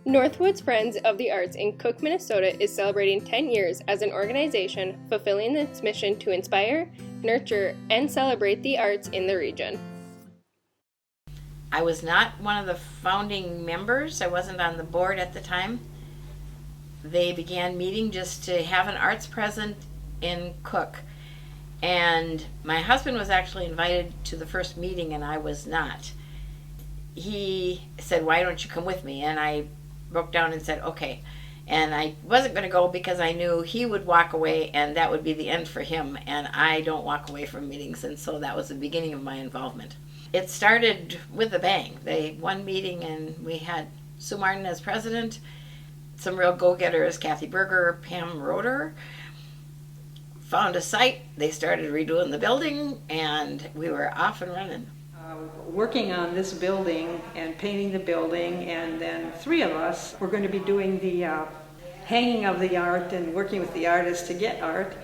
Northwoods Friends of the Arts in Cook, Minnesota is celebrating 10 years as an organization fulfilling its mission to inspire, nurture, and celebrate the arts in the region. I was not one of the founding members. I wasn't on the board at the time. They began meeting just to have an arts present in Cook. And my husband was actually invited to the first meeting and I was not. He said, "Why don't you come with me?" And I broke down and said, "Okay." And I wasn't going to go because I knew he would walk away and that would be the end for him. And I don't walk away from meetings. And so that was the beginning of my involvement. It started with a bang. One meeting and we had Sue Martin as president, some real go-getters, Kathy Berger, Pam Roeder, found a site. They started redoing the building and we were off and running. Working on this building and painting the building, and then three of us were going to be doing the hanging of the art and working with the artists to get art,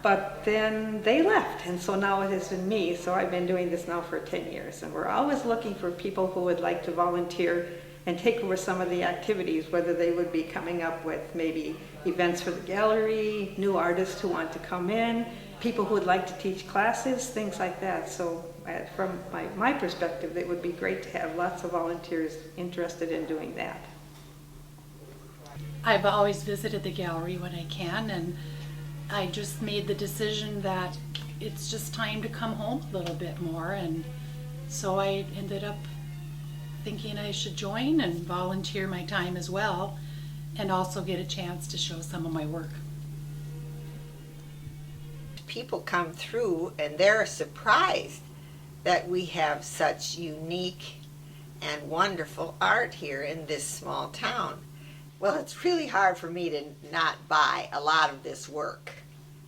but then they left, and so now it has been me. So I've been doing this now for 10 years, and we're always looking for people who would like to volunteer and take over some of the activities, whether they would be coming up with maybe events for the gallery, new artists who want to come in, people who would like to teach classes, things like that. So from my perspective, it would be great to have lots of volunteers interested in doing that. I've always visited the gallery when I can, and I just made the decision that it's just time to come home a little bit more, and so I ended up thinking I should join and volunteer my time as well, and also get a chance to show some of my work. People come through and they're surprised that we have such unique and wonderful art here in this small town. Well, it's really hard for me to not buy a lot of this work.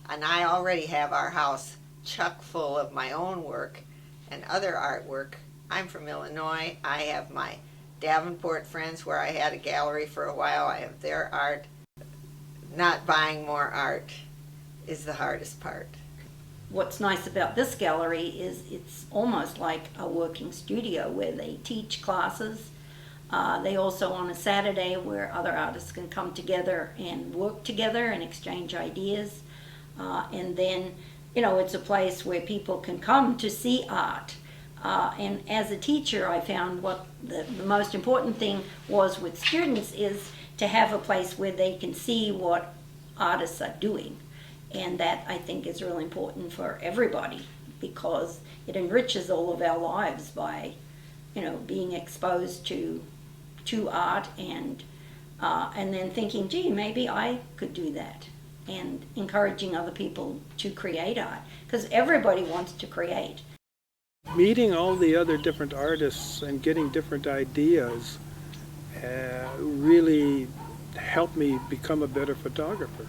And I already have our house chock full of my own work and other artwork. I'm from Illinois. I have my Davenport friends where I had a gallery for a while. I have their art. Not buying more art is the hardest part. What's nice about this gallery is it's almost like a working studio where they teach classes. They also on a Saturday where other artists can come together and work together and exchange ideas. And then, it's a place where people can come to see art. And as a teacher, I found what the most important thing was with students is to have a place where they can see what artists are doing. And that, I think, is really important for everybody because it enriches all of our lives by, being exposed to art and then thinking, gee, maybe I could do that, and encouraging other people to create art because everybody wants to create. Meeting all the other different artists and getting different ideas really helped me become a better photographer.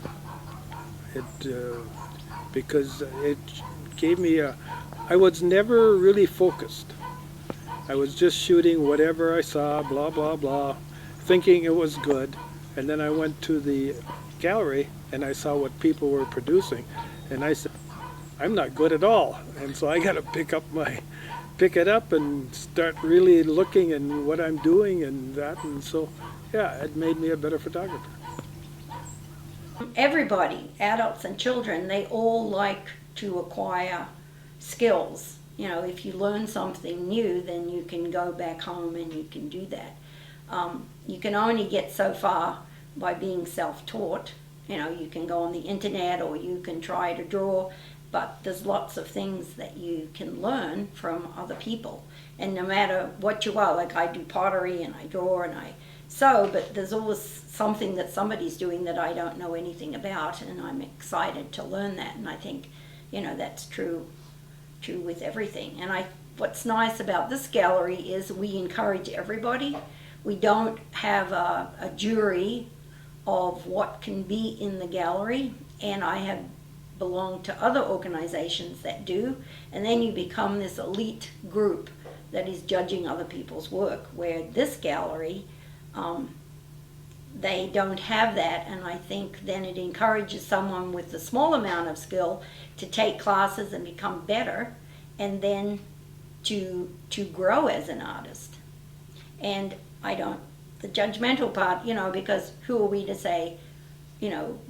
Because it gave me I was never really focused. I was just shooting whatever I saw, blah, blah, blah, thinking it was good. And then I went to the gallery and I saw what people were producing. And I said, I'm not good at all. And so I got to pick it up and start really looking at what I'm doing and that. And so, yeah, it made me a better photographer. Everybody, adults and children, they all like to acquire skills. If you learn something new, then you can go back home and you can do that. You can only get so far by being self-taught. You can go on the internet or you can try to draw, but there's lots of things that you can learn from other people. And no matter what you are, like I do pottery and I draw and I sew, but there's always something that somebody's doing that I don't know anything about, and I'm excited to learn that. And I think, that's true with everything. And what's nice about this gallery is we encourage everybody. We don't have a jury of what can be in the gallery, and I have belonged to other organizations that do, and then you become this elite group that is judging other people's work, where this gallery, they don't have that, and I think then it encourages someone with a small amount of skill to take classes and become better, and then to grow as an artist. And I don't the judgmental part, because who are we to say,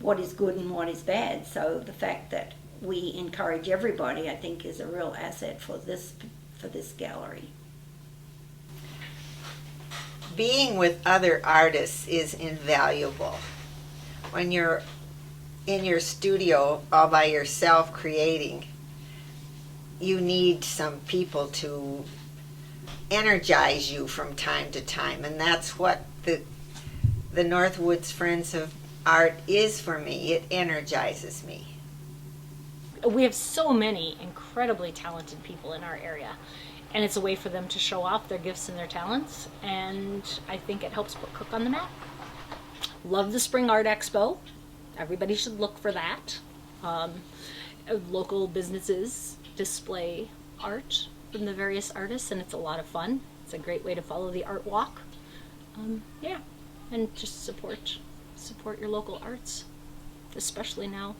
what is good and what is bad? So the fact that we encourage everybody, I think, is a real asset for this gallery. Being with other artists is invaluable. When you're in your studio all by yourself creating, you need some people to energize you from time to time, and that's what the Northwoods Friends of Art is for me. It energizes me. We have so many incredibly talented people in our area, and it's a way for them to show off their gifts and their talents, and I think it helps put Cook on the map. Love the Spring Art Expo. Everybody should look for that. Local businesses display art from the various artists, and it's a lot of fun. It's a great way to follow the art walk. And just support your local arts, especially now.